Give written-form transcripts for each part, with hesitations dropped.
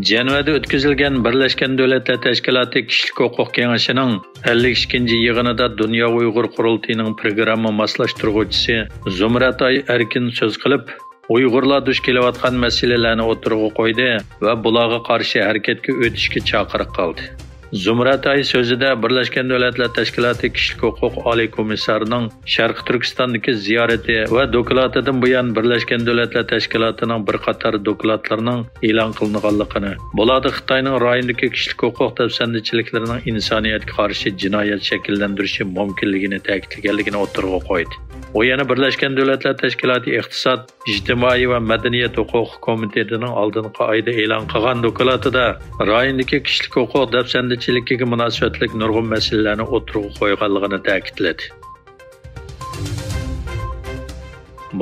Cenevada o'tkazilgan Birleşken Devletler Teşkilatı Kişilik Hukuk Kengashining 52-chi yig'inida Dunyo Uyg'ur qurultayining programma moslashtiruvchisi Zumratay Erkin so'z qilib, Uyg'urlar duch kelayotgan masalalarni o'tirg'a qo'ydi va bularga qarshi harakatga o'tishga chaqiriq qildi. Zumratay so'zida Birleşken Devletler Teşkilatı Kişilik Hukuk Oliy komissarining Sharq Turkistondagi ziyorati va doklatidan buyon Birleşken Devletler Teşkilatıning bir qator dokladlarining e'lon qilinganligini, bularda Xitoyning rayondagi kishilik huquq tafsandachiliklarining insoniyatga qarshi jinoyat shakllantirishi mumkinligini ta'kidlaganligini o'tirg'a qo'ydi. O yana Birleşken Devletler Teşkilatı İqtisad, İctimai va Madaniyat Huquq Komitetining oldingi oyda e'lon qilgan dokladida rayondagi kishilik huquq tafsandachiligiga munosabatli nurg'un masalalarni o'tirg'a qo'yganligini ta'kidladi.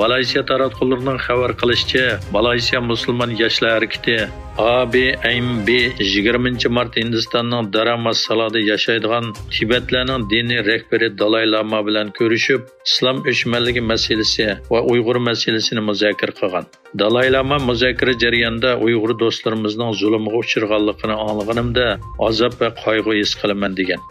Malayziya taratqullarining xabar qilishicha, Malayziya Musulmon yoshlar harakati ABMB 20 mart Hindistonning Dara masalada yashaydigan Tibetlarning diniy rahbari Dalay Lama bilan ko'rishib, islom o'chmanligi masalasi va Uyg'ur masalasini muzokara qilgan. Dalay Lama muzokara jarayonida Uyg'ur do'stlarimizning zulmga uchraganligini anglaganimda azob va qayg'u his qilaman degan.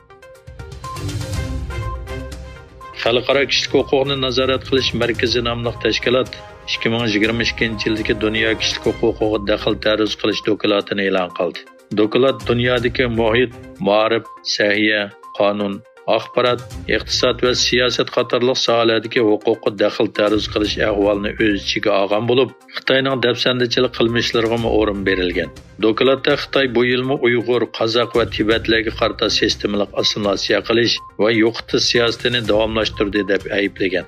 Xalqaro kishilik huquqni nazorat qilish markazi nomli tashkilot 2022-yildagi dunyo kishilik huquqiga daxl ta'ruz qilish dokladini e'lon qildi. Doklad dunyodagi muhit, ma'rif, sahiya, qonun, axborot, iqtisod va siyosat qatorliq sohalardagi huquqqa daxl ta'ruz qilish ahvolini o'z ichiga olgan bo'lib, Xitoyning dafsandachilik qilmishlariga o'rin berilgan. Dokladda Xitoy bu yilmi Uyg'ur, Qozoq va Tibetlarga qarata sistemalik assimilyatsiya qilish va yo'qotish siyosatini davomlashtirdi deb ayblagan.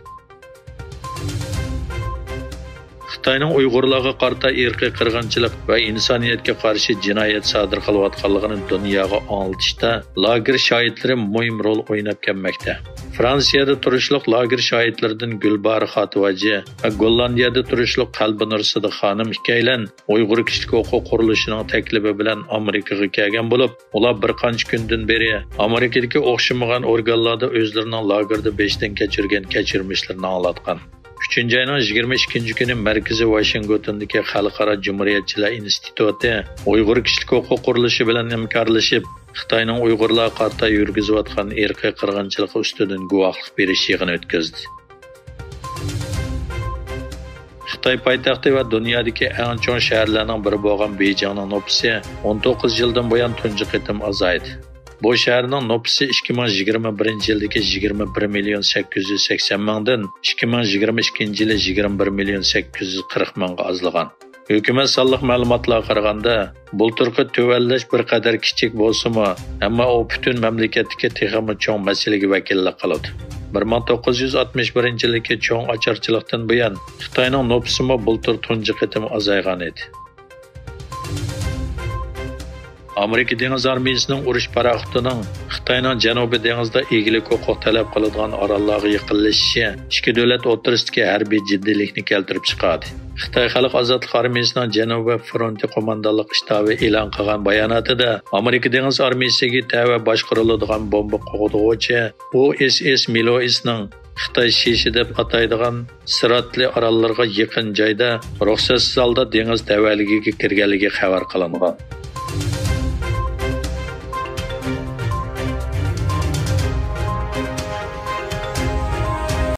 Xitoyning Uyg'urlarga qarata irqiy qirg'inchilik va insoniyatga qarshi jinoyat sodir qilayotganligini dunyoga anglatishda lager shohidlari muhim rol o'ynab kelmoqda. Fransiyada turishliq lager shohidlaridan Gulbari Xotivaji va Gollandiyada turishliq Qalbi Nursida xonim ikkilan Uyg'ur kishilik huquq qurilishining taklifi bilan Amerikaga kelgan bo'lib, ular bir qancha kundan beri Amerikadagi o'xshamagan organlarda o'zlarining lagerda 5 dan kechirgan kechirmishlarini anglatgan. 3-ayning 22-kuni Markaziy Washingtondagi Xalqaro Jumhuriyatchilar instituti Uyg'ur kishilik huquq qurilishi bilan hamkorlashib, Xitoyning Uyg'urlar qarta yurgizayotgan irqiy qirg'inchilik ustidan guvohlik berish yig'ini o'tkazdi. Xitoy poytaxti va dunyodagi eng chong shaharlarning biri bo'lgan Beyjingning nüfusi 19 yildan buyon tunji qitim azaydi. Bu shaharning nüfusi 2021-yildagi 21 million 880 mingdan 2022-yili 21 million 840 mingga ozlagan. Hukumat sonliq ma'lumotlarga qaraganda, bulturqi tuvallash bir qadar kichik bo'lsa-mu, ammo u butun mamlakatdagi texmi cho'ng masalaga vakillik qiladi. 1961-yildagi cho'ng ocharchilikdan buyon Xitoyning nüfusi bultur tunji qitim azaygan edi. Amerika dengiz armiyasining urush paraxotining Xitoyning Janubiy dengizda egilik huquq talab qiladigan orollarga yaqinlashishi ikki davlat o'rtasidagi harbiy jiddiylikni keltirib chiqadi. Xitoy Xalq ozodlik armiyasining Janubiy fronti qo'mondonlik shtabi e'lon qilgan bayonotida Amerika dengiz armiyasiga tava boshqariladigan bomba qo'g'duvchi USS Miloisning Xitoy Shishi deb ataydigan Siratli orollarga yaqin joyda ruxsatsiz holda dengiz tavalligiga kirganligi xabar qilingan.